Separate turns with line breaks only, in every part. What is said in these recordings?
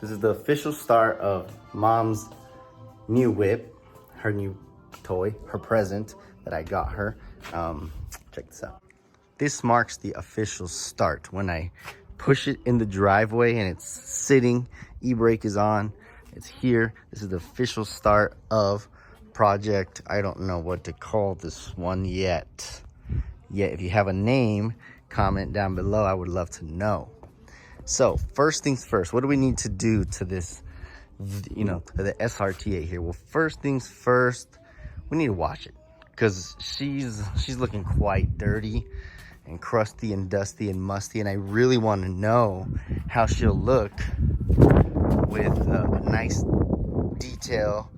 This is the official start of Mom's new whip, her new toy, her present that I got her. Check this out. This marks the official start. When I push it in the driveway and it's sitting, e-brake is on, it's here. This is the official start of project. I don't know what to call this one yet. If you have a name, comment down below. I would love to know. So first things first, what do we need to do to this, you know, the SRT8 here? Well, first things first, we need to wash it because she's looking quite dirty and crusty and dusty and musty, and I really want to know how she'll look with a nice detail,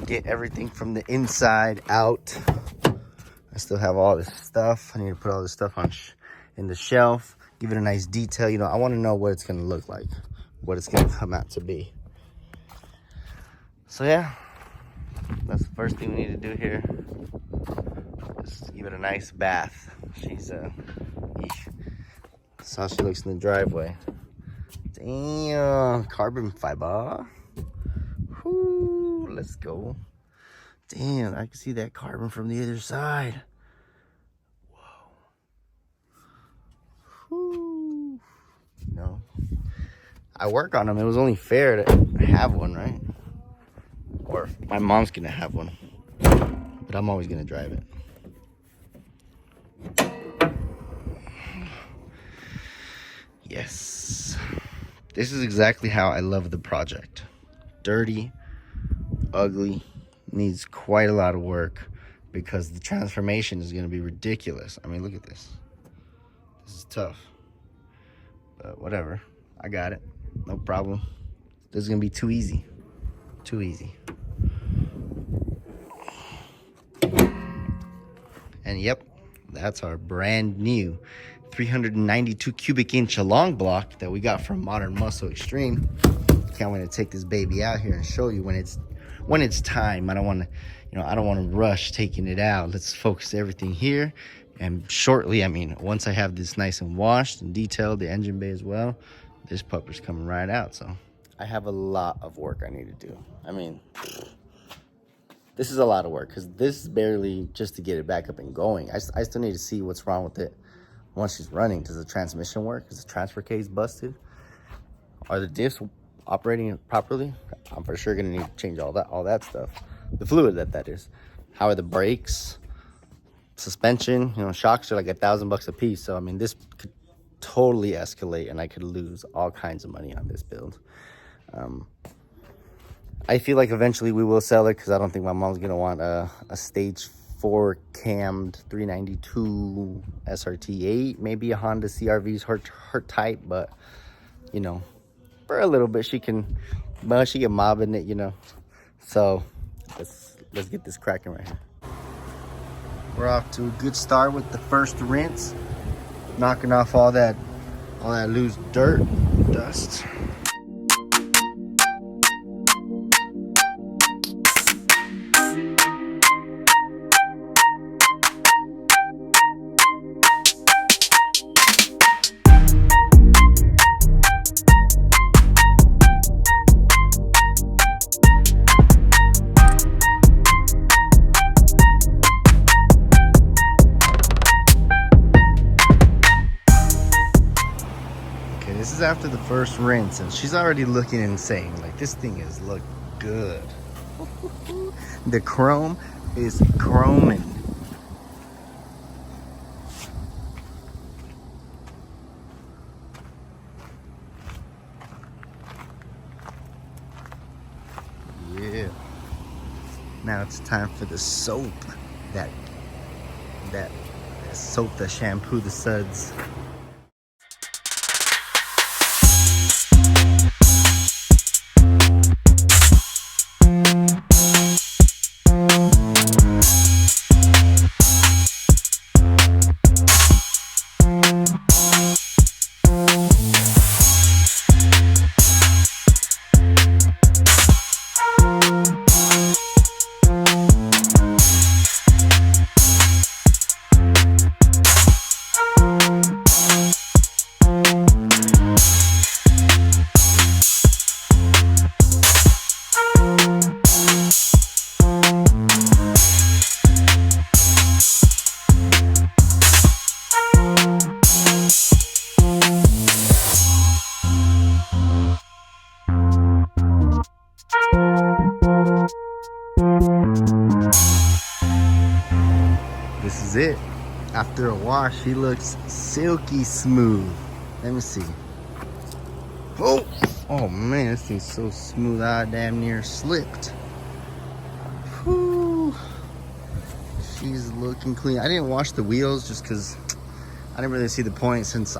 get everything from the inside out. I still have all this stuff. I need to put all this stuff on in the shelf, give it a nice detail. You know, I want to know what it's going to look like, what it's going to come out to be. So yeah, that's the first thing we need to do here. Just give it a nice bath. She's that's how she looks in the driveway. Damn, carbon fiber. Whoo, let's go. Damn, I can see that carbon from the other side. Whoo. No, I work on them. It was only fair to have one, right? Or my mom's gonna have one, but I'm always gonna drive it. Yes, this is exactly how I love the project. Dirty, ugly, needs quite a lot of work because the transformation is going to be ridiculous. I mean, look at this. This is tough, but whatever. I got it. No problem. This is going to be too easy. Too easy. And yep, that's our brand new 392 cubic inch long block that we got from Modern Muscle Extreme. Can't wait to take this baby out here and show you when it's time. I don't want to, you know, I don't want to rush taking it out. Let's focus everything here. And shortly, I mean, once I have this nice and washed and detailed, the engine bay as well, this pupper's coming right out. So I have a lot of work I need to do. I mean, this is a lot of work because this is barely just to get it back up and going. I still need to see what's wrong with it once she's running. Does the transmission work? Is the transfer case busted? Are the diffs operating properly? I'm for sure gonna need to change all that stuff. The fluid that is. How are the brakes? Suspension, you know, shocks are like $1,000 a piece. So I mean, this could totally escalate and I could lose all kinds of money on this build. I feel like eventually we will sell it because I don't think my mom's gonna want a stage 4 cammed 392 SRT8, maybe a Honda CRV's her type, but you know, for a little bit she can mob in it, you know. So let's get this cracking right here. We're off to a good start with the first rinse, knocking off all that loose dirt, dust. This is after the first rinse and she's already looking insane. Like, this thing is look good. The chrome is chroming. Yeah. Now it's time for the soap. That soap, the shampoo, the suds. is it. After a wash, he looks silky smooth. Let me see. Oh man, this thing's so smooth. I damn near slipped. Whew. She's looking clean. I didn't wash the wheels just because I didn't really see the point, since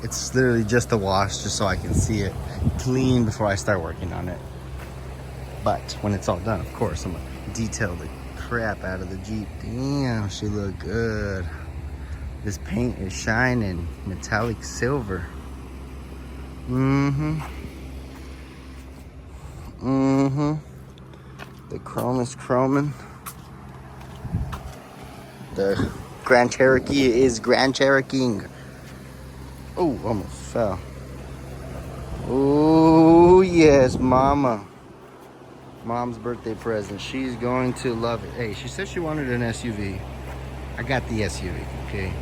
it's literally just a wash, just so I can see it clean before I start working on it. But when it's all done, of course, I'm gonna detail the crap out of the Jeep. Damn, she look good. This paint is shining metallic silver. The chrome is chroming. The Grand Cherokee is Grand Cherokeeing. Oh, almost fell. Oh yes, mama. Mom's birthday present. She's going to love it. Hey, she said she wanted an SUV. I got the SUV, okay?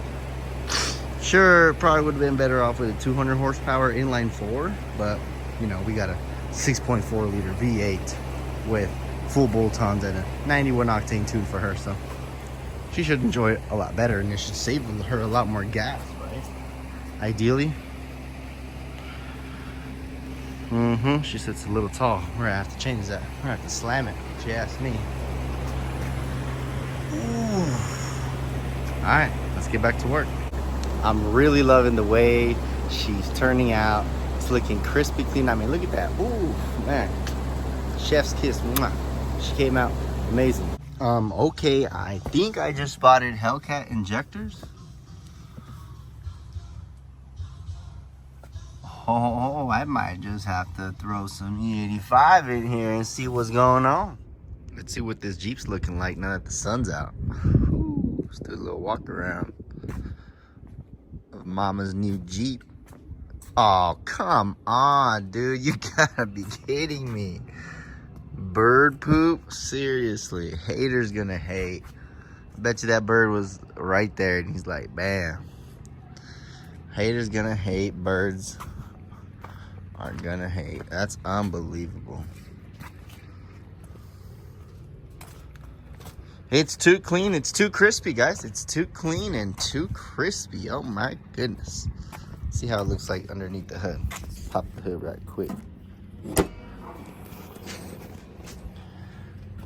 Sure, probably would have been better off with a 200 horsepower inline 4, but you know, we got a 6.4 liter V8 with full bolt-ons and a 91 octane tune for her, so she should enjoy it a lot better, and it should save her a lot more gas, right? Ideally. She said it's a little tall. We're gonna have to change that. We're gonna have to slam it. She asked me. All right, let's get back to work. I'm really loving the way she's turning out. It's looking crispy clean. I mean, look at that. Ooh, man. Chef's kiss. Mwah. She came out amazing. Okay, I think I just spotted Hellcat injectors. Oh, I might just have to throw some E85 in here and see what's going on. Let's see what this Jeep's looking like now that the sun's out. Ooh, let's do a little walk around of Mama's new Jeep. Oh, come on, dude. You gotta be kidding me. Bird poop? Seriously. Haters gonna hate. I bet you that bird was right there and he's like, bam. Haters gonna hate. Birds are gonna hate. That's unbelievable. It's too clean. It's too crispy, guys. It's too clean and too crispy. Oh my goodness. See how it looks like underneath the hood. Pop the hood right quick.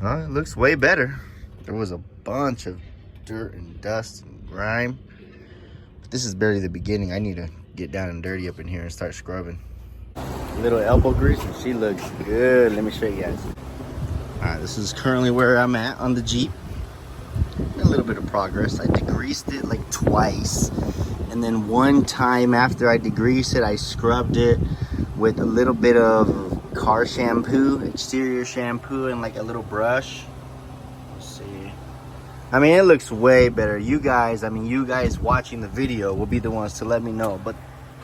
Oh, it looks way better. There was a bunch of dirt and dust and grime. But this is barely the beginning. I need to get down and dirty up in here and start scrubbing. Little elbow grease and she looks good. Let me show you guys. All right, this is currently where I'm at on the Jeep. A little bit of progress. I degreased it like twice. And then one time after I degreased it, I scrubbed it with a little bit of car shampoo, exterior shampoo, and like a little brush. Let's see. I mean, it looks way better. You guys watching the video will be the ones to let me know. But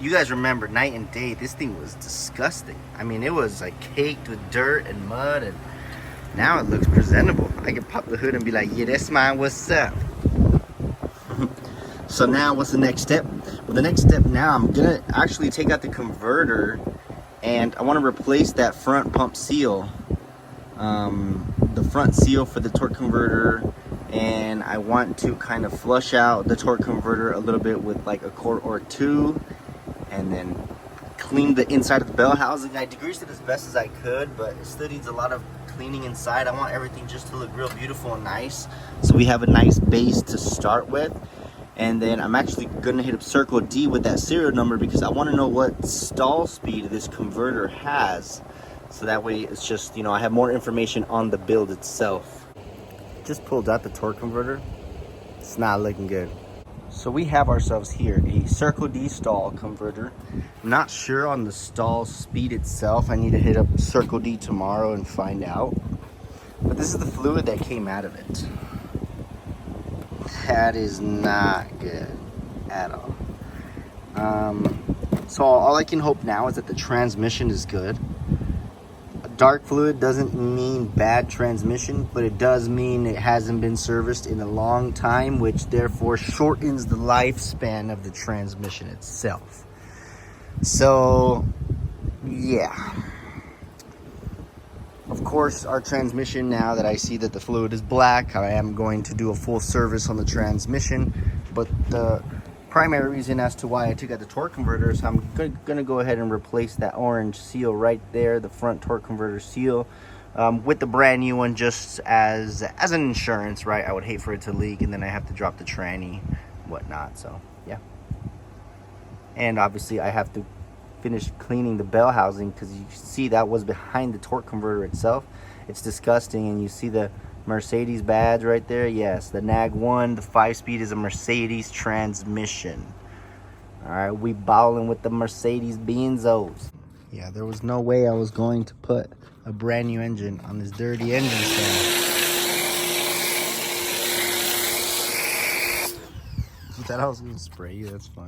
you guys remember night and day, this thing was disgusting. I mean, it was like caked with dirt and mud, and now it looks presentable. I can pop the hood and be like, yeah, that's mine, what's up? So now what's the next step? Well, the next step now, I'm gonna actually take out the converter and I want to replace that front pump seal, the front seal for the torque converter, and I want to kind of flush out the torque converter a little bit with like a quart or two, and then clean the inside of the bell housing. I degreased it as best as I could, but it still needs a lot of cleaning inside. I want everything just to look real beautiful and nice, so we have a nice base to start with. And then I'm actually gonna hit up Circle D with that serial number because I wanna know what stall speed this converter has. So that way it's just, you know, I have more information on the build itself. Just pulled out the torque converter. It's not looking good. So we have ourselves here a Circle D stall converter. I'm not sure on the stall speed itself. I need to hit up Circle D tomorrow and find out. But this is the fluid that came out of it. That is not good at all. So all I can hope now is that the transmission is good. Dark fluid doesn't mean bad transmission, but it does mean it hasn't been serviced in a long time, which therefore shortens the lifespan of the transmission itself. So yeah, Of course, our transmission, now that I see that the fluid is black, I am going to do a full service on the transmission. But the primary reason as to why I took out the torque converter is I'm gonna go ahead and replace that orange seal right there, the front torque converter seal, with the brand new one, just as an insurance, right? I would hate for it to leak and then I have to drop the tranny, whatnot. So yeah. And obviously I have to finish cleaning the bell housing, because you see that was behind the torque converter itself. It's disgusting. And you see the Mercedes badge right there. Yes, the NAG 1, the 5-speed, is a Mercedes transmission. All right, we ballin' with the Mercedes Benzos. Yeah, there was no way I was going to put a brand new engine on this dirty engine stand. You thought I was gonna spray you? That's fine.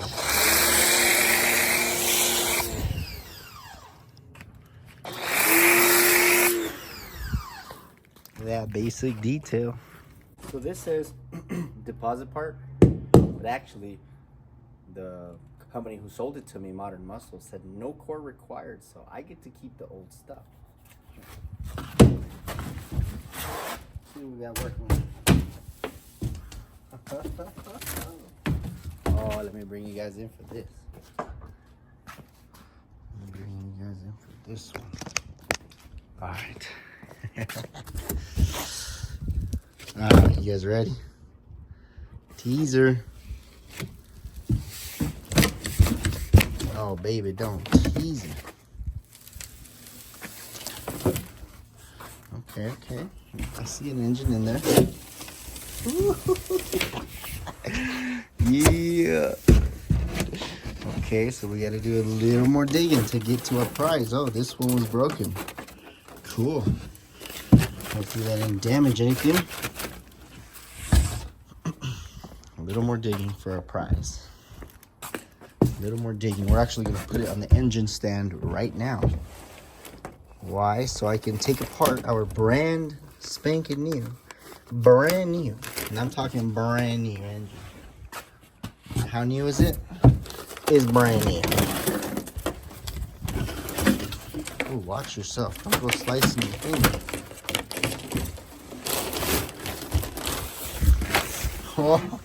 That basic detail. So this says deposit part, but actually the company who sold it to me, Modern Muscle, said no core required, so I get to keep the old stuff. See what we got working with. Oh, let me bring you guys in for this. Let me bring you guys in for this one. All right. Alright, you guys ready? Teaser. Oh, baby, don't tease it. Okay. I see an engine in there. Yeah. Okay, so we gotta do a little more digging to get to our prize. Oh, this one was broken. Cool. Hopefully that didn't damage anything. A little more digging for our prize. A little more digging. We're actually going to put it on the engine stand right now. Why? So I can take apart our brand spanking new. Brand new. And I'm talking brand new engine. How new is it? It's brand new. Oh, watch yourself. Don't go slicing your finger. Wow.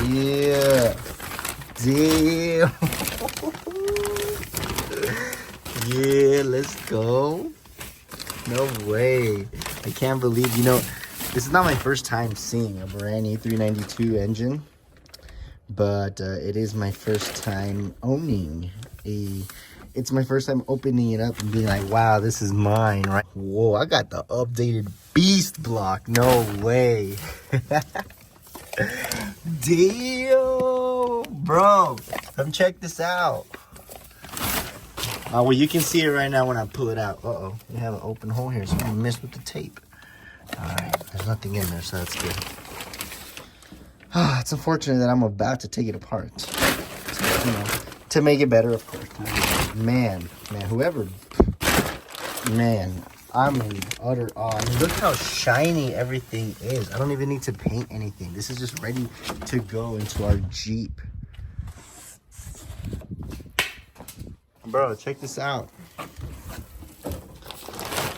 Yeah. Damn. Yeah, let's go. No way. I can't believe, this is not my first time seeing a brand new 392 engine, but it is my first time owning it's my first time opening it up and being like, wow, this is mine, right? Whoa, I got the updated beast block. No way. Damn, bro. Come check this out. Well, you can see it right now when I pull it out. Uh-oh, we have an open hole here, so I'm gonna mess with the tape. All right, there's nothing in there, so that's good. It's unfortunate that I'm about to take it apart. So, to make it better, of course. Man, I'm in utter awe. I mean, look how shiny everything is. I don't even need to paint anything. This is just ready to go into our Jeep. Bro, check this out.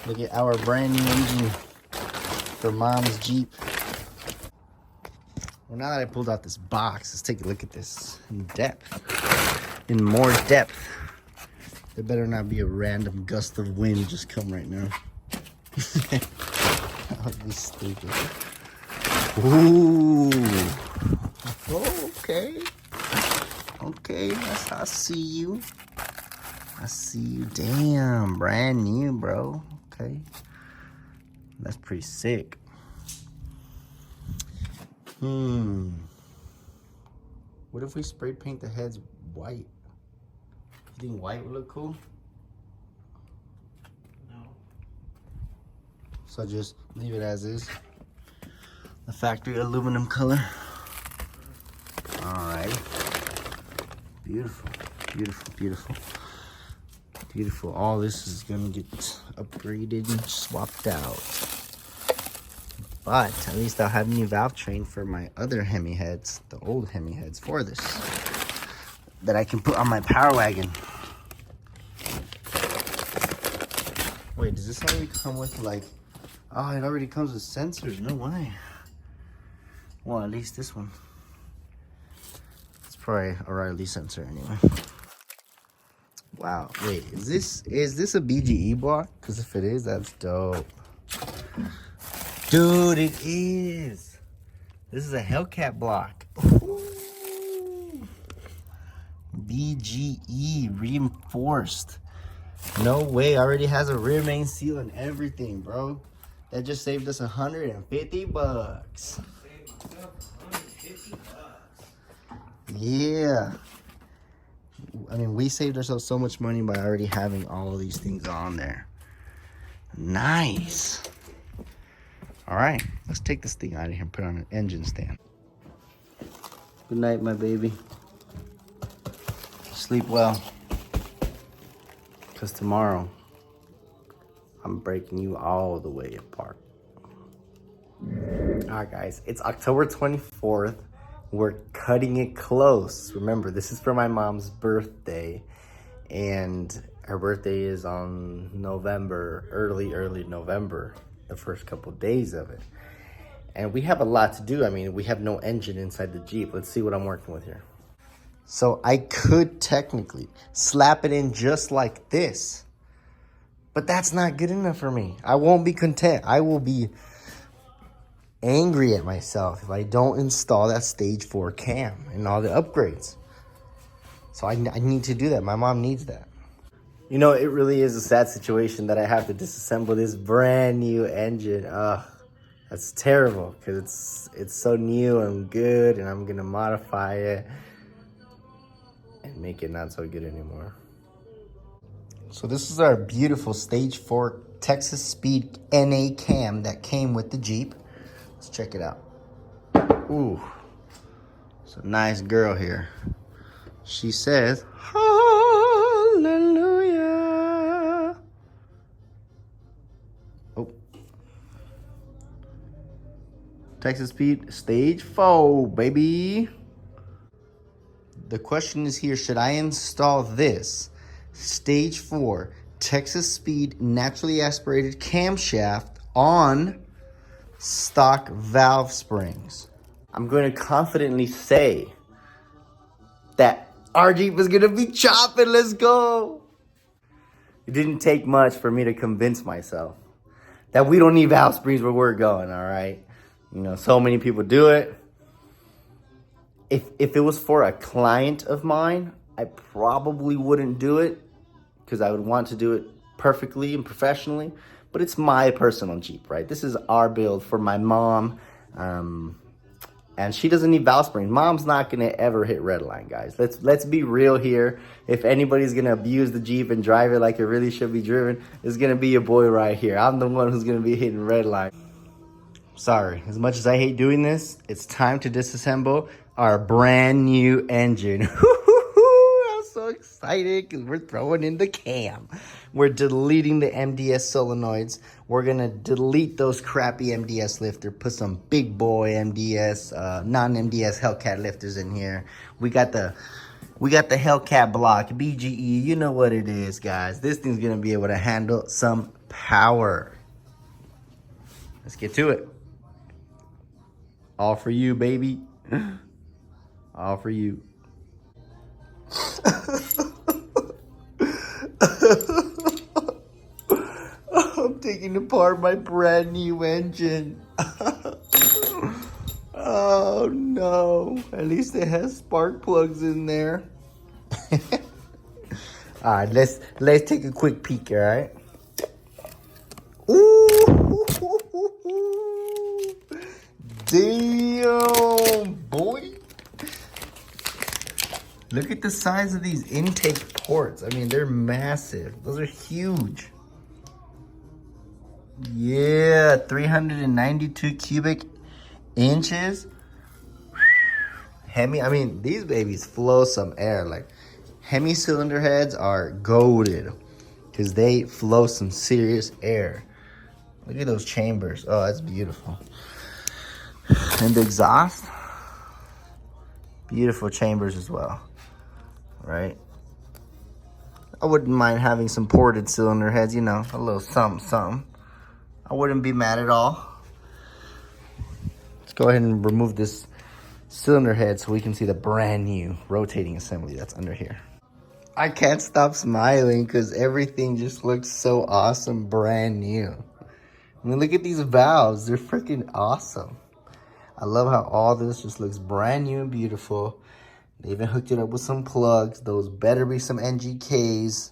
Look at our brand new engine for Mom's Jeep. Well, now that I pulled out this box, let's take a look at this in more depth. There better not be a random gust of wind just come right now. That would be stupid. Ooh. Oh, okay. Okay, I see you. I see you. Damn, brand new, bro. Okay. That's pretty sick. What if we spray paint the heads white? You think white would look cool? No. So just leave it as is. The factory aluminum color. Alright. Beautiful. Beautiful, beautiful. Beautiful. All this is gonna get upgraded and swapped out. But at least I'll have new valve train for my other Hemi heads, the old Hemi heads for this, that I can put on my Power Wagon. Wait, does this already come with like, oh, it already comes with sensors, no way. Well, at least this one. It's probably a Riley sensor anyway. Wow, wait, is this a BGE block? Because if it is, that's dope. Dude, it is. This is a Hellcat block. Ooh. BGE reinforced. No way, already has a rear main seal and everything, bro. That just saved us 150 bucks. Yeah. I mean, we saved ourselves so much money by already having all of these things on there. Nice. All right, let's take this thing out of here and put it on an engine stand. Good night, my baby. Sleep well. Because tomorrow, I'm breaking you all the way apart. All right, guys, it's October 24th. We're cutting it close. Remember, this is for my mom's birthday, and her birthday is on November, early November, the first couple days of it. And we have a lot to do. I mean, we have no engine inside the Jeep. Let's see what I'm working with here. So I could technically slap it in just like this, but that's not good enough for me. I won't be content. I will be angry at myself if I don't install that stage 4 cam and all the upgrades. So I need to do that. My mom needs that. You know, it really is a sad situation that I have to disassemble this brand new engine. Ugh, that's terrible because it's so new and good, and I'm gonna modify it and make it not so good anymore. So this is our beautiful stage 4 Texas Speed NA cam that came with the Jeep. Let's check it out. Ooh, it's a nice girl here. She says, hallelujah. Oh. Texas Speed Stage 4, baby. The question is here, should I install this Stage 4 Texas Speed naturally aspirated camshaft on stock valve springs? I'm going to confidently say that our Jeep is going to be chopping. Let's go. It didn't take much for me to convince myself that we don't need valve springs where we're going, all right? You know, so many people do it. If it was for a client of mine, I probably wouldn't do it because I would want to do it perfectly and professionally. But it's my personal Jeep, right? This is our build for my mom. And she doesn't need valve springs. Mom's not gonna ever hit redline, guys. Let's be real here. If anybody's gonna abuse the Jeep and drive it like it really should be driven, it's gonna be your boy right here. I'm the one who's gonna be hitting redline. Sorry, as much as I hate doing this, it's time to disassemble our brand new engine. I'm so excited because we're throwing in the cam. We're deleting the MDS solenoids. We're gonna delete those crappy MDS lifter, put some big boy MDS, non-MDS Hellcat lifters in here. We got the Hellcat block, BGE, you know what it is, guys. This thing's gonna be able to handle some power. Let's get to it. All for you, baby. All for you. I'm taking apart my brand new engine. Oh no. At least it has spark plugs in there. Alright, let's take a quick peek, alright? Ooh, damn, boy. Look at the size of these intake ports. I mean, they're massive. Those are huge. Yeah, 392 cubic inches. Hemi, I mean, these babies flow some air. Like, Hemi cylinder heads are goated because they flow some serious air. Look at those chambers. Oh, that's beautiful. And the exhaust, beautiful chambers as well, right? I wouldn't mind having some ported cylinder heads, you know, a little something, something. I wouldn't be mad at all. Let's go ahead and remove this cylinder head so we can see the brand new rotating assembly that's under here. I can't stop smiling because everything just looks so awesome, brand new. I mean, look at these valves. They're freaking awesome. I love how all this just looks brand new and beautiful. They even hooked it up with some plugs. Those better be some NGKs.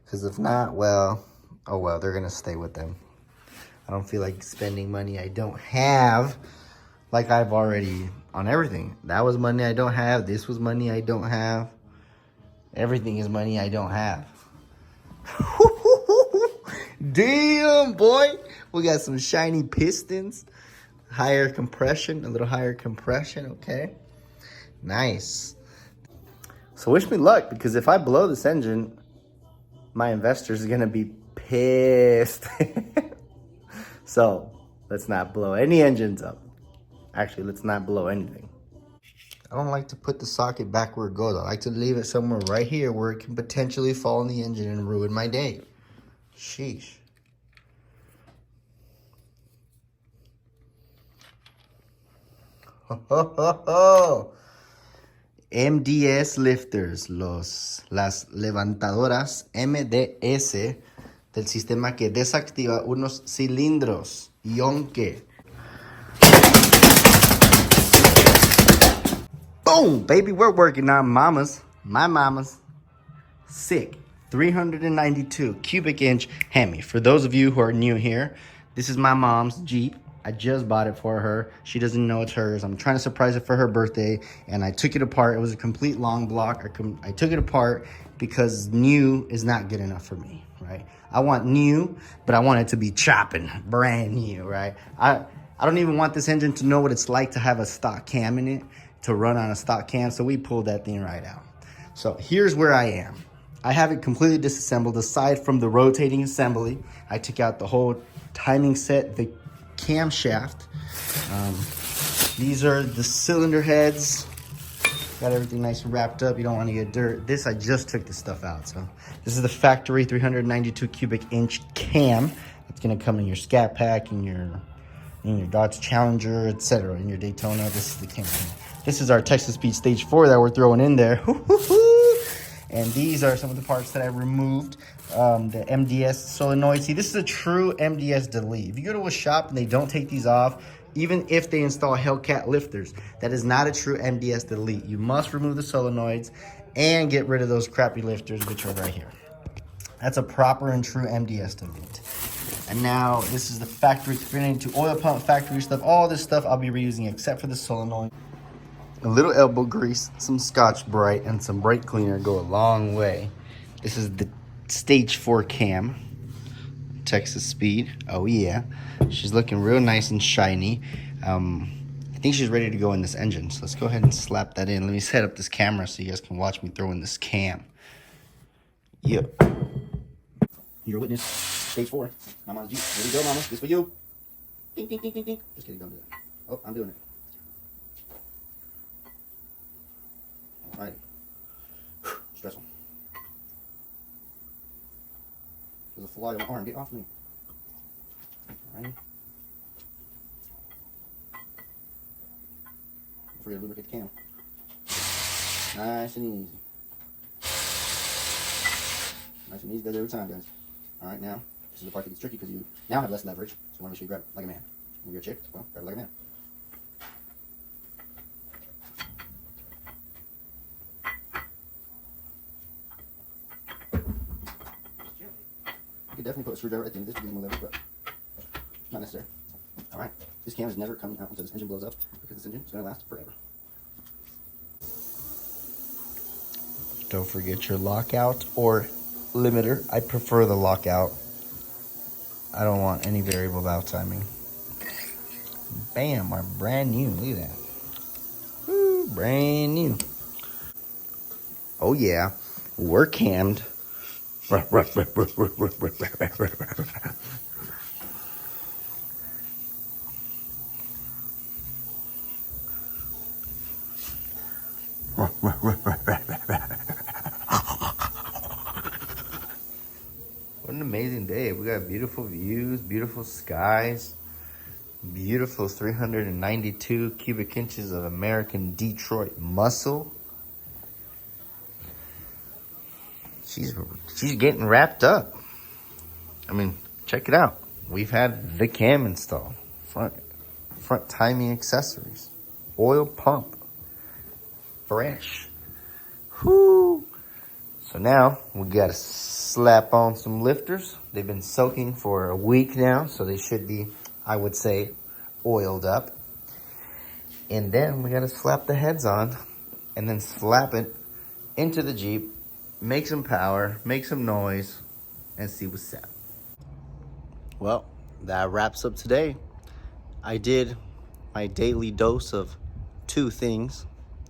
Because if not, well, oh well, they're going to stay with them. I don't feel like spending money I don't have like I've already on everything. That was money I don't have. This was money I don't have. Everything is money I don't have. Damn, boy. We got some shiny pistons. Higher compression, a little higher compression, okay. Nice. So wish me luck, because if I blow this engine, my investors are going to be pissed. So let's not blow any engines up. Actually, let's not blow anything. I don't like to put the socket back where it goes. I like to leave it somewhere right here where it can potentially fall in the engine and ruin my day. Sheesh. Ho, ho, ho, ho. MDS lifters, las levantadoras MDS del sistema que desactiva unos cilindros. Yonke. Boom, baby, we're working on mamas. My mama's sick 392 cubic inch Hemi. For those of you who are new here, this is my mom's Jeep. I just bought it for her. She doesn't know it's hers. I'm trying to surprise it for her birthday, and I took it apart. It was a complete long block. I took it apart because new is not good enough for me, right? I want new, but I want it to be chopping, brand new, right? I don't even want this engine to know what it's like to have a stock cam in it, to run on a stock cam, so we pulled that thing right out. So here's where I am. I have it completely disassembled. Aside from the rotating assembly, I took out the whole timing set, the camshaft. These are the cylinder heads. Got everything nice and wrapped up. You don't want to get dirt. This, I just took the stuff out. So this is the factory 392 cubic inch cam. It's going to come in your Scat Pack, in your Dodge Challenger, etc. In your Daytona. This is the cam. This is our Texas Speed Stage 4 that we're throwing in there. And these are some of the parts that I removed. The MDS solenoid. See, this is a true MDS delete. If you go to a shop and they don't take these off, even if they install Hellcat lifters, that is not a true MDS delete. You must remove the solenoids and get rid of those crappy lifters, which are right here. That's a proper and true MDS delete. And now this is the factory 392 oil pump factory stuff. All this stuff I'll be reusing except for the solenoid. A little elbow grease, some Scotch-Brite, and some brake cleaner go a long way. This is the Stage 4 cam, Texas Speed. Oh yeah, she's looking real nice and shiny. I think she's ready to go in this engine. So let's go ahead and slap that in. Let me set up this camera so you guys can watch me throw in this cam. Yep. Your witness, Stage 4. Mama's Jeep. Here we go, mama. This for you. Ding, ding, ding, ding, ding. Just kidding, don't do that. Oh, I'm doing it. Alright. Stressful. There's a fly on my arm. Get off me. Alright. For your lubricate cam. Nice and easy. Nice and easy does every time, guys. Alright, now, this is the part that gets tricky because you now have less leverage. So I want to make sure you grab it like a man. When you're a chick, well, grab it like a man. You could definitely put a screwdriver at the end of this to give you more leverage, but not necessary. Alright, this cam is never coming out until this engine blows up because this engine is going to last forever. Don't forget your lockout or limiter. I prefer the lockout. I don't want any variable valve timing. Bam, our brand new. Look at that. Woo, brand new. Oh yeah, we're cammed. amazing day. We got beautiful views, beautiful skies, beautiful 392 cubic inches of American Detroit muscle. She's getting wrapped up. I mean, check it out. We've had the cam installed, front timing accessories, oil pump, fresh. Whoo! So now we gotta slap on some lifters. They've been soaking for a week now, so they should be, I would say, oiled up. And then we gotta slap the heads on and then slap it into the Jeep, make some power, make some noise, and see what's up. Well, that wraps up today. I did my daily dose of 2 things,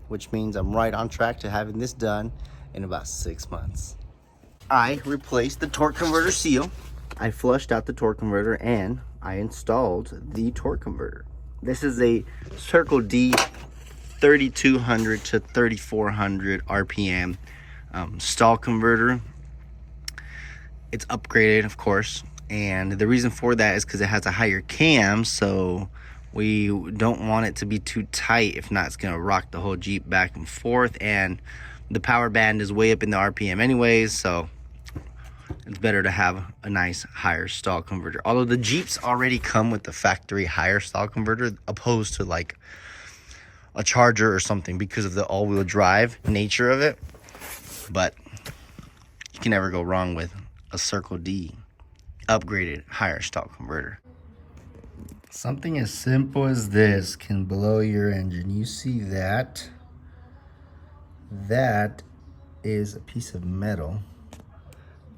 which means I'm right on track to having this done in about 6 months. I replaced the torque converter seal. I flushed out the torque converter and I installed the torque converter. This is a Circle D 3200 to 3400 RPM stall converter. It's upgraded, of course, and the reason for that is because it has a higher cam, so we don't want it to be too tight. If not, it's gonna rock the whole Jeep back and forth, and the power band is way up in the RPM anyways, so it's better to have a nice higher stall converter. Although the Jeeps already come with the factory higher stall converter, opposed to like a Charger or something, because of the all-wheel drive nature of it. But you can never go wrong with a Circle D upgraded higher stall converter. Something as simple as this can blow your engine. You see that? That is a piece of metal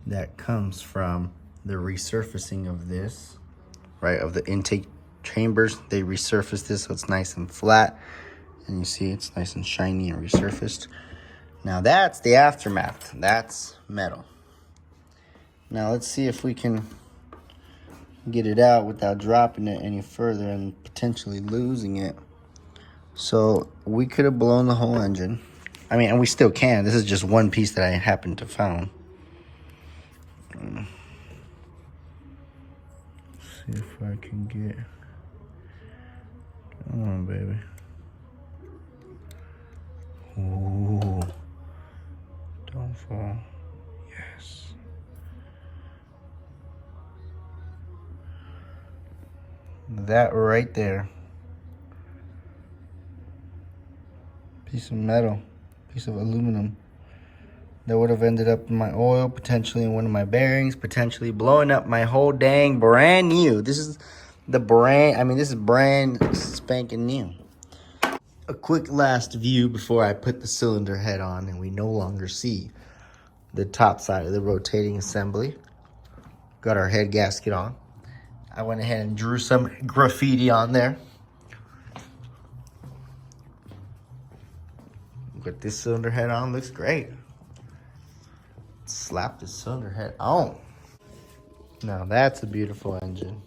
that comes from the resurfacing of this, right, of the intake chambers. They resurfaced this so it's nice and flat, and you see it's nice and shiny and resurfaced. Now that's the aftermath. That's metal. Now let's see if we can get it out without dropping it any further and potentially losing it. So we could have blown the whole engine. I mean, and we still can. This is just one piece that I happened to found. See if I can get. Come on, baby. Ooh. Don't fall. Yes. That right there. Piece of metal. Piece of aluminum. That would have ended up in my oil, potentially in one of my bearings, potentially blowing up my whole dang brand new. This is the brand, I mean, this is brand spanking new. A quick last view before I put the cylinder head on and we no longer see the top side of the rotating assembly. Got our head gasket on. I went ahead and drew some graffiti on there. Got this cylinder head on, looks great. Slap the cylinder head on. Now that's a beautiful engine.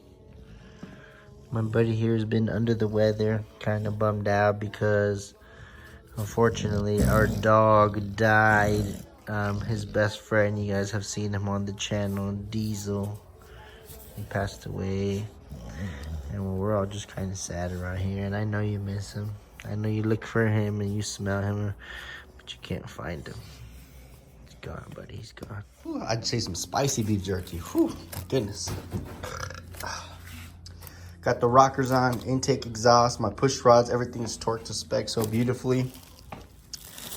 My buddy here has been under the weather, kind of bummed out because unfortunately our dog died. His best friend, you guys have seen him on the channel, Diesel. He passed away, and we're all just kind of sad around here, and I know you miss him. I know you look for him and you smell him, but you can't find him. He's gone, buddy, he's gone. Ooh, I'd say some spicy beef jerky. Whew, goodness. Got the rockers on, intake exhaust, my push rods, everything is torqued to spec so beautifully.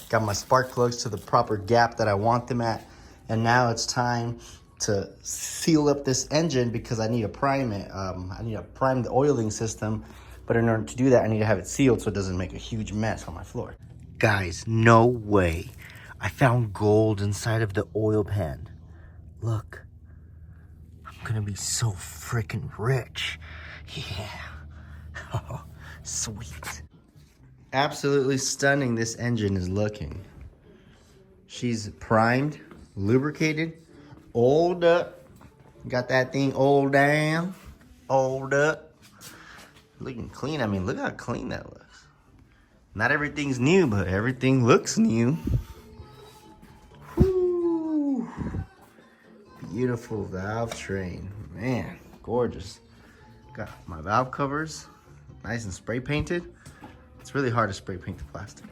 Got my spark plugs to the proper gap that I want them at. And now it's time to seal up this engine because I need to prime it. I need to prime the oiling system, but in order to do that, I need to have it sealed so it doesn't make a huge mess on my floor. Guys, no way. I found gold inside of the oil pan. Look, I'm gonna be so freaking rich. Yeah. Oh, sweet. Absolutely stunning this engine is looking. She's primed, lubricated, oiled up. Got that thing oiled down, oiled up. Looking clean. I mean, look how clean that looks. Not everything's new, but everything looks new. Woo. beautiful valve train. Man, gorgeous. Got my valve covers, nice and spray painted. It's really hard to spray paint the plastic.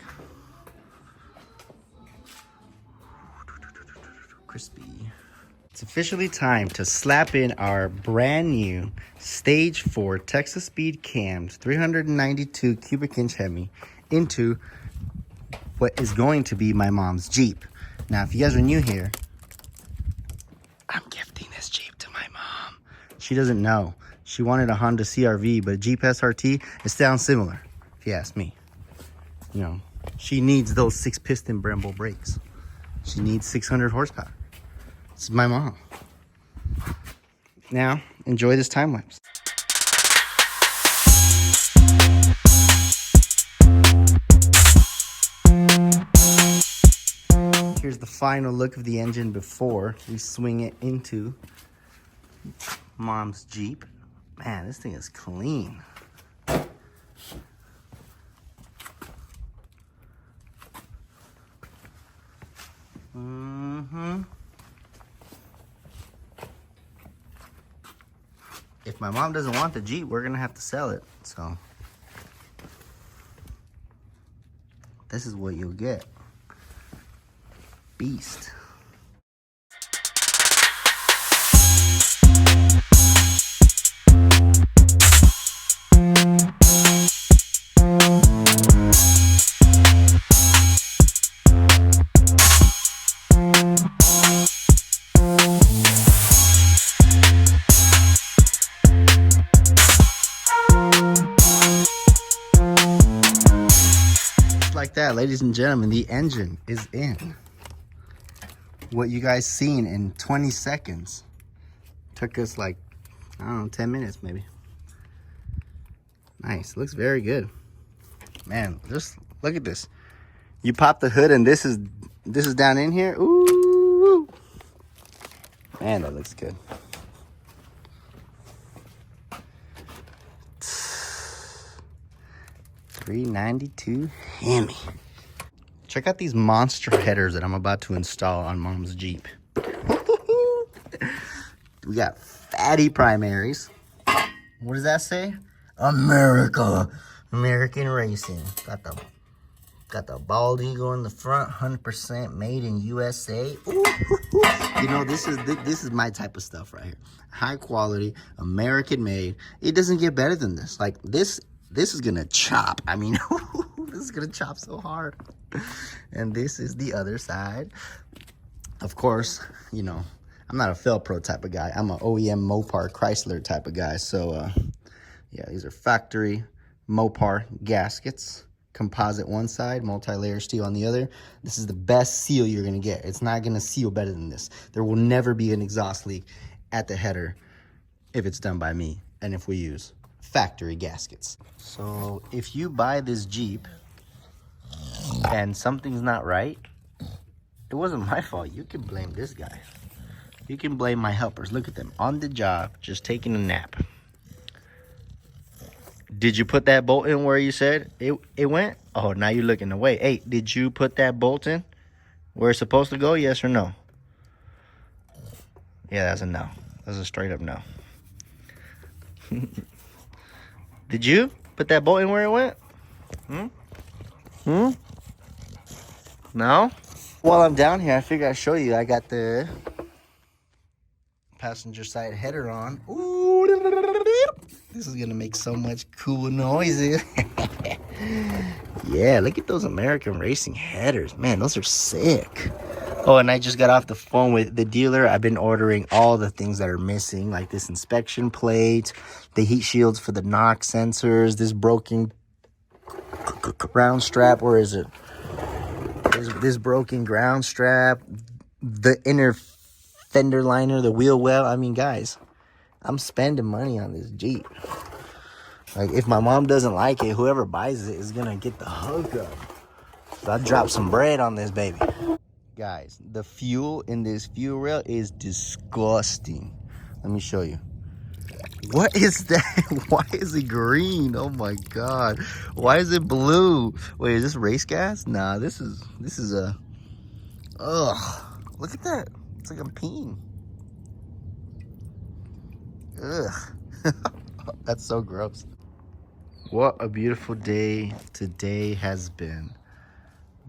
Crispy. It's officially time to slap in our brand new Stage 4 Texas Speed Cams 392 cubic inch Hemi into what is going to be my mom's Jeep. Now, if you guys are new here, I'm gifting this Jeep to my mom. She doesn't know. She wanted a Honda CRV, but a Jeep SRT, it sounds similar, if you ask me. You know, she needs those 6-piston Brembo brakes. She needs 600 horsepower. This is my mom. Now, enjoy this time lapse. Here's the final look of the engine before we swing it into mom's Jeep. Man, this thing is clean. If my mom doesn't want the Jeep, we're gonna have to sell it. So this is what you'll get. Beast. Like that, ladies and gentlemen, the engine is in. What you guys seen in 20 seconds took us like, I don't know, 10 minutes maybe. Nice, looks very good. Man, just look at this. You pop the hood and this is down in here. Ooh, man, that looks good. $392 Hemi. Check out these monster headers that I'm about to install on mom's Jeep. We got fatty primaries. What does that say? America. American racing. Got the bald eagle in the front, 100% made in USA. Ooh, you know, this is my type of stuff right here. High quality, American made. It doesn't get better than this. Like this is gonna chop. I mean, this is gonna chop so hard. And this is the other side. Of course, you know, I'm not a Felpro type of guy. I'm an OEM Mopar Chrysler type of guy. So, yeah, these are factory Mopar gaskets. Composite one side, multi-layer steel on the other. This is the best seal you're gonna get. It's not gonna seal better than this. There will never be an exhaust leak at the header if it's done by me and if we use factory gaskets. So if you buy this Jeep and something's not right, it wasn't my fault. You can blame this guy. You can blame my helpers. Look at them on the job, just taking a nap. Did you put that bolt in where you said it went? Oh, now you're looking away. Hey, did you put that bolt in where it's supposed to go? Yes or no? Yeah, that's a no. That's a straight up no. Did you put that bolt in where it went? No? While I'm down here, I figured I'd show you. I got the passenger side header on. Ooh, this is gonna make so much cool noises. Yeah, look at those American racing headers. Man, those are sick. Oh, and I just got off the phone with the dealer. I've been ordering all the things that are missing, like this inspection plate, the heat shields for the knock sensors, this broken ground strap. Where is it? This broken ground strap, the inner fender liner, the wheel well. I mean, guys, I'm spending money on this Jeep. Like, if my mom doesn't like it, whoever buys it is gonna get the hookup. So I dropped some bread on this baby. Guys, the fuel in this fuel rail is disgusting. Let me show you. What is that? Why is it green? Oh my God. Why is it blue? Wait, is this race gas? Nah, this is a, ugh. Look at that. It's like I'm peeing. Ugh. That's so gross. What a beautiful day today has been.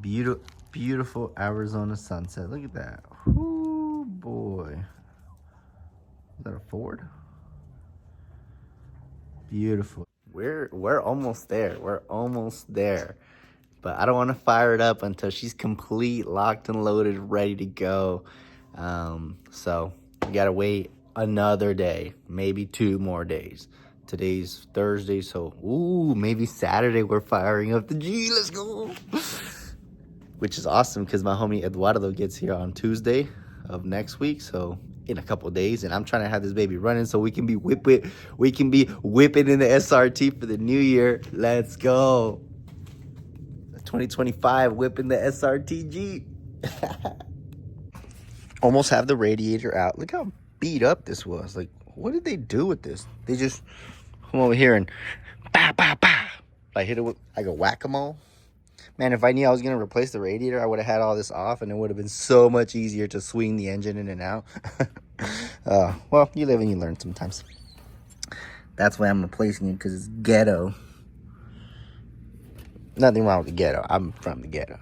Beautiful Arizona sunset. Look at that. Ooh, boy. Is that a Ford? Beautiful. We're almost there. We're almost there. But I don't want to fire it up until she's complete, locked and loaded, ready to go. So we gotta wait another day, maybe 2 more days. Today's Thursday, so maybe Saturday we're firing up the G. Let's go. Which is awesome because my homie Eduardo gets here on Tuesday of next week, so in a couple days, and I'm trying to have this baby running so we can be whipping in the SRT for the new year. Let's go. 2025 whipping the SRT Jeep. Almost have the radiator out. Look how beat up this was. Like, what did they do with this? They just come over here and bah, bah, bah. I hit it with like a whack-a-mole. Man, if I knew I was going to replace the radiator, I would have had all this off, and it would have been so much easier to swing the engine in and out. Well, you live and you learn sometimes. That's why I'm replacing it, because it's ghetto. Nothing wrong with the ghetto. I'm from the ghetto.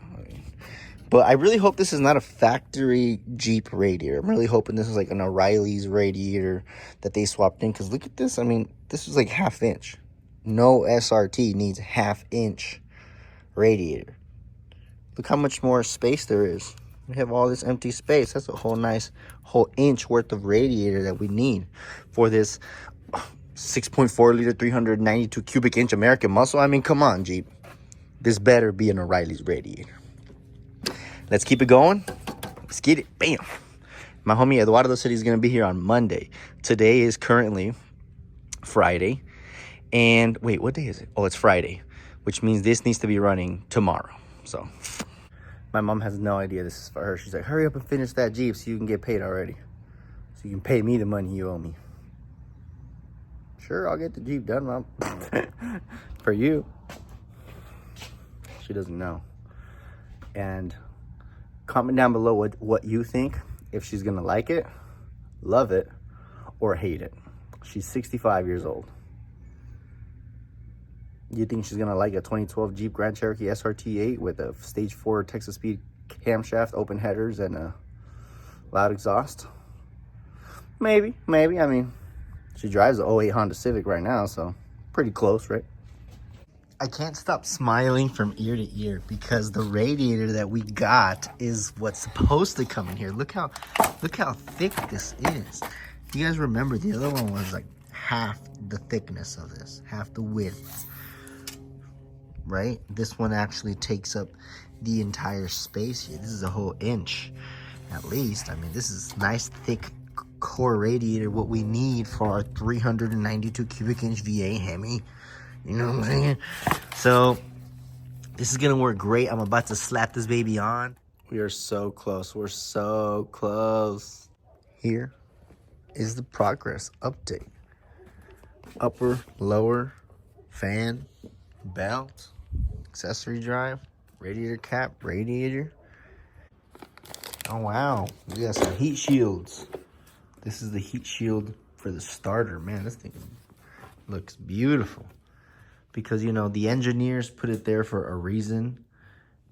But I really hope this is not a factory Jeep radiator. I'm really hoping this is like an O'Reilly's radiator that they swapped in, because look at this. I mean, this is like 1/2 inch. No SRT needs 1/2 inch radiator. Look how much more space there is. We have all this empty space. That's a whole inch worth of radiator that we need for this 6.4 liter 392 cubic inch American muscle. I mean, come on, Jeep. This better be an O'Reilly's radiator. Let's keep it going. Let's get it. Bam. My homie Eduardo said he's going to be here on Monday. Today is currently Friday. And wait, what day is it? Oh, it's Friday, which means this needs to be running tomorrow. So my mom has no idea this is for her. She's like, hurry up and finish that Jeep so you can get paid already. So you can pay me the money you owe me. Sure, I'll get the Jeep done, Mom. For you. She doesn't know. And comment down below what you think, if she's gonna like it, love it, or hate it. She's 65 years old. You think she's gonna like a 2012 Jeep Grand Cherokee SRT8 with a stage 4 Texas Speed camshaft, open headers, and a loud exhaust? Maybe. I mean, she drives an '08 Honda Civic right now, so pretty close, right? I can't stop smiling from ear to ear because the radiator that we got is what's supposed to come in here. Look how thick this is. You guys remember the other one was like half the thickness of this, half the width, right? This one actually takes up the entire space here. This is a whole inch at least. I mean, this is nice thick core radiator, what we need for our 392 cubic inch VA Hemi. You know what I'm saying? So this is gonna work great. I'm about to slap this baby on. We are so close. We're so close. Here is the progress update. Upper, lower, fan, belt, accessory drive, radiator cap, radiator. Oh wow, we got some heat shields. This is the heat shield for the starter. Man, this thing looks beautiful. Because, you know, the engineers put it there for a reason.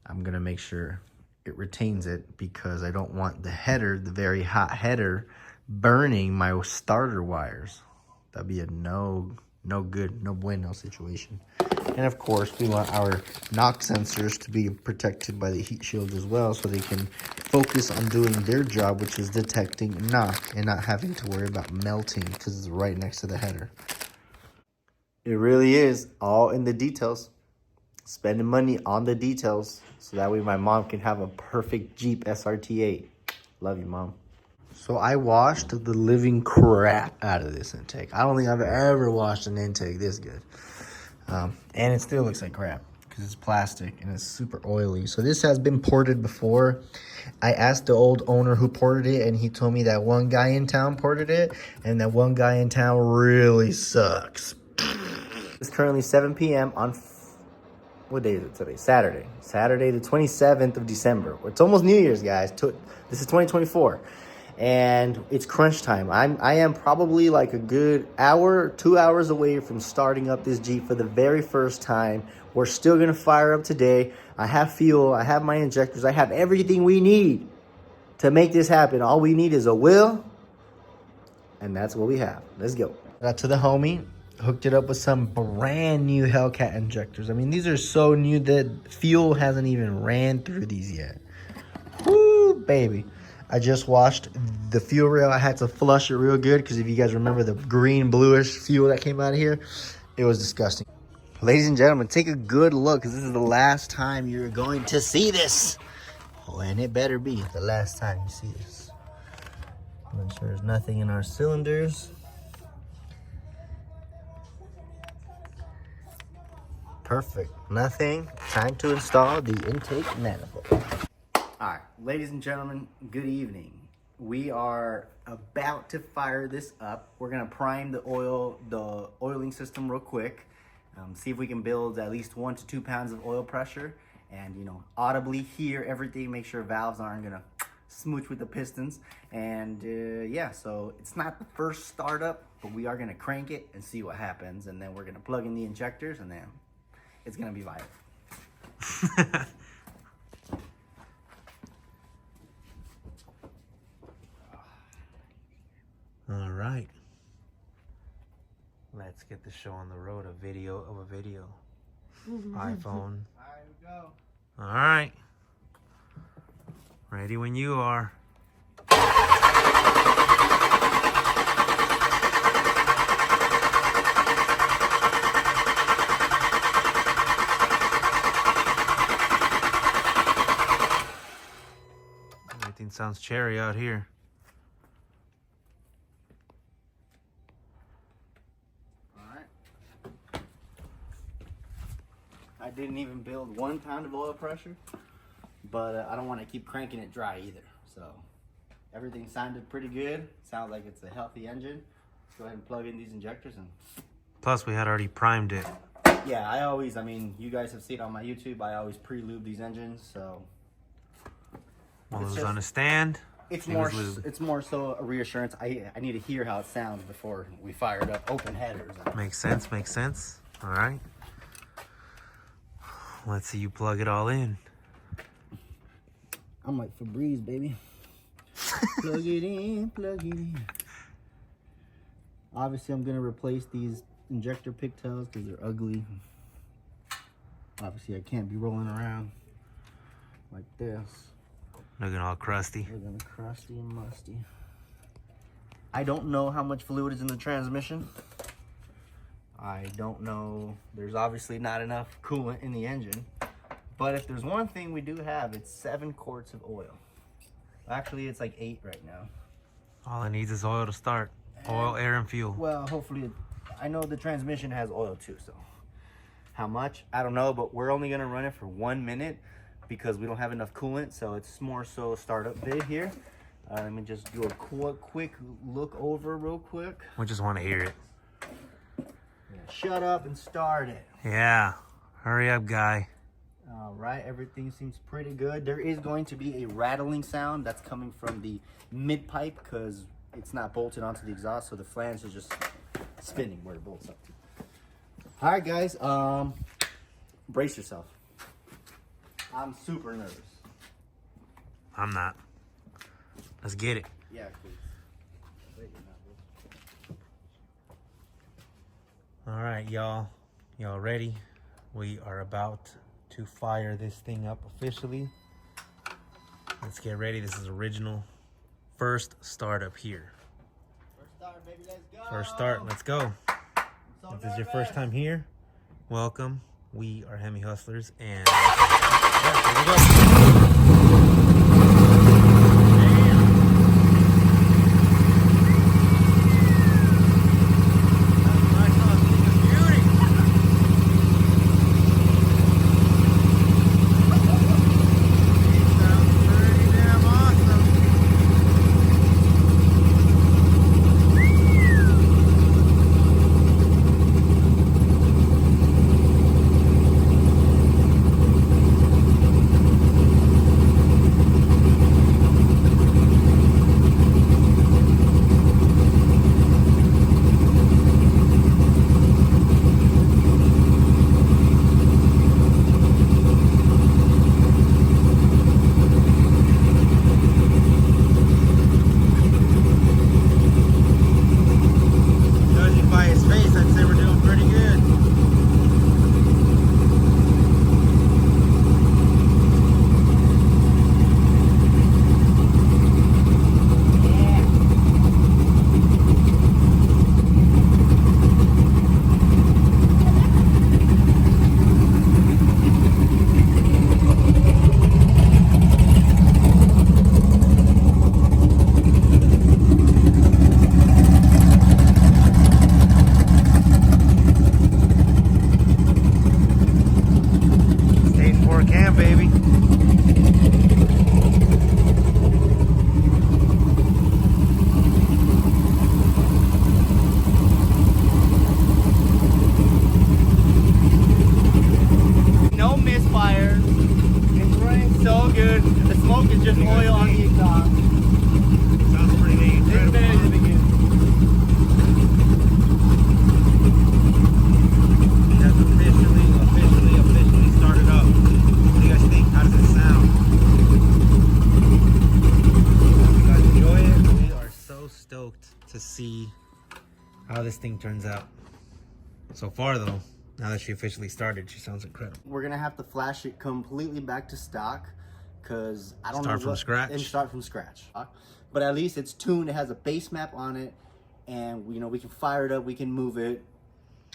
I'm going to make sure it retains it because I don't want the header, the very hot header, burning my starter wires. That'd be a no good, no bueno situation. And of course, we want our knock sensors to be protected by the heat shield as well, so they can focus on doing their job, which is detecting knock and not having to worry about melting because it's right next to the header. It really is all in the details. Spending money on the details so that way my mom can have a perfect Jeep SRT8. Love you, Mom. So I washed the living crap out of this intake. I don't think I've ever washed an intake this good. And it still looks like crap because it's plastic and it's super oily. So this has been ported before. I asked the old owner who ported it, and he told me that one guy in town ported it, and that one guy in town really sucks. It's currently 7 p.m. on, what day is it today? Saturday the 27th of December. It's almost New Year's, guys. This is 2024. and it's crunch time. I am probably like a good hour, 2 hours away from starting up this Jeep for the very first time. We're still gonna fire up today. I have fuel, I have my injectors, I have everything we need to make this happen. All we need is a will, and that's what we have. Let's go. Got to the Hemi, hooked it up with some brand new Hellcat injectors. I mean, these are so new that fuel hasn't even ran through these yet. Woo, baby. I just washed the fuel rail. I had to flush it real good because if you guys remember the green bluish fuel that came out of here, it was disgusting. Ladies and gentlemen, take a good look because this is the last time you're going to see this. Oh, and it better be the last time you see this. Make sure there's nothing in our cylinders. Perfect. Nothing. Time to install the intake manifold. All right, ladies and gentlemen, good evening. We are about to fire this up. We're gonna prime the oiling system real quick. See if we can build at least 1 to 2 pounds of oil pressure, and audibly hear everything. Make sure valves aren't gonna smooch with the pistons. And yeah, so it's not the first startup, but we are gonna crank it and see what happens. And then we're gonna plug in the injectors, and then it's gonna be vital. All right. Let's get the show on the road. A video of a video. iPhone. All right, we go. All right. Ready when you are. 18 sounds cherry out here. I didn't even build 1 pound of oil pressure, but I don't want to keep cranking it dry either. So everything sounded pretty good. Sounds like it's a healthy engine. Let's go ahead and plug in these injectors. And
plus we had already primed it.
Yeah, I mean, you guys have seen it on my YouTube. I always pre-lube these engines, so.
Well, it was on a stand.
It's more so a reassurance. I need to hear how it sounds before we fire it up. Open headers.
Makes sense. All right. Let's see you plug it all in.
I'm like Febreze, baby. Plug it in. Obviously, I'm going to replace these injector pigtails because they're ugly. Obviously, I can't be rolling around like this.
Looking all crusty.
Looking crusty and musty. I don't know how much fluid is in the transmission. I don't know. There's obviously not enough coolant in the engine. But if there's one thing we do have, it's 7 quarts of oil. Actually, it's like 8 right now.
All it needs is oil to start. Oil, air, and fuel.
Well, hopefully, I know the transmission has oil too, so. How much? I don't know, but we're only gonna run it for 1 minute because we don't have enough coolant, so it's more so a startup vid here. Let me just do a quick look over real quick.
We just want to hear it.
Shut up and start it.
Yeah, hurry up, guy.
All right, everything seems pretty good. There is going to be a rattling sound that's coming from the mid pipe because it's not bolted onto the exhaust, so the flange is just spinning where it bolts up to. All right, guys, brace yourself. I'm super nervous.
I'm not. Let's get it.
Yeah, please.
All right, y'all ready? We are about to fire this thing up officially. Let's get ready. This is original first startup here.
First start, baby, let's go.
First start, let's go. If this is your first time here, welcome. We are Hemi Hustlers, and yeah, here we go. to see how this thing turns out. So far though, now that she officially started, she sounds incredible.
We're gonna have to flash it completely back to stock because I don't know.
Start from scratch?
And start from scratch. But at least it's tuned, it has a base map on it, and you know, we can fire it up, we can move it,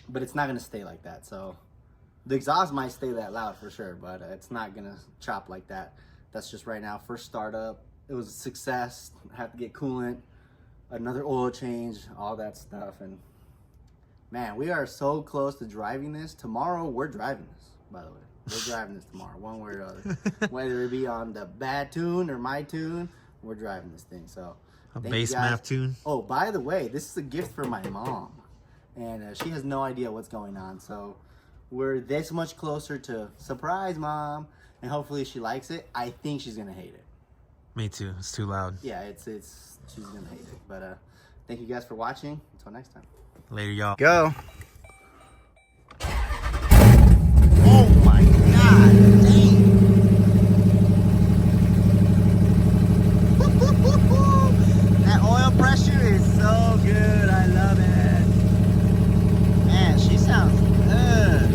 but it's not gonna stay like that. So the exhaust might stay that loud for sure, but it's not gonna chop like that. That's just right now, first startup. It was a success. Had to get coolant, another oil change, all that stuff. And man, we are so close to driving this. Tomorrow, we're driving this, by the way. We're driving this tomorrow, one way or other. Whether it be on the bad tune or my tune, we're driving this thing. So
a base map tune.
Oh, by the way, this is a gift for my mom. And she has no idea what's going on. So we're this much closer to surprise mom. And hopefully she likes it. I think she's going to hate it.
Me too. It's too loud.
Yeah, she's gonna hate it. But thank you guys for watching. Until next time.
Later, y'all.
Go. Oh my God! Dang. That oil pressure is so good. I love it. Man, she sounds good.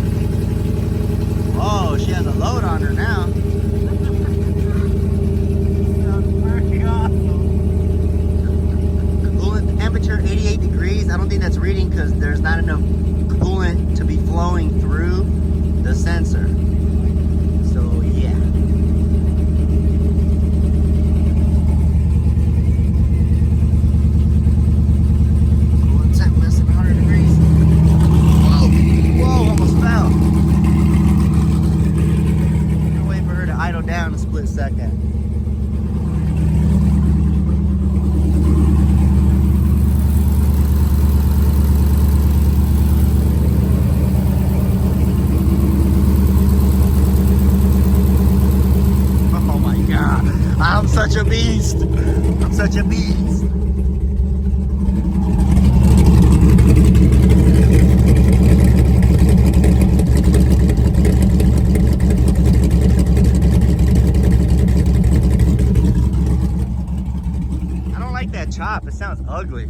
Oh, she has a load on her now. Temperature 88 degrees. I don't think that's reading because there's not enough coolant to be flowing through the sensor. So yeah. Coolant temp less than 100 degrees. Whoa, whoa, almost fell. I'm gonna wait for her to idle down a split second. I'm such a beast. I'm such a beast. I don't like that chop. It sounds ugly.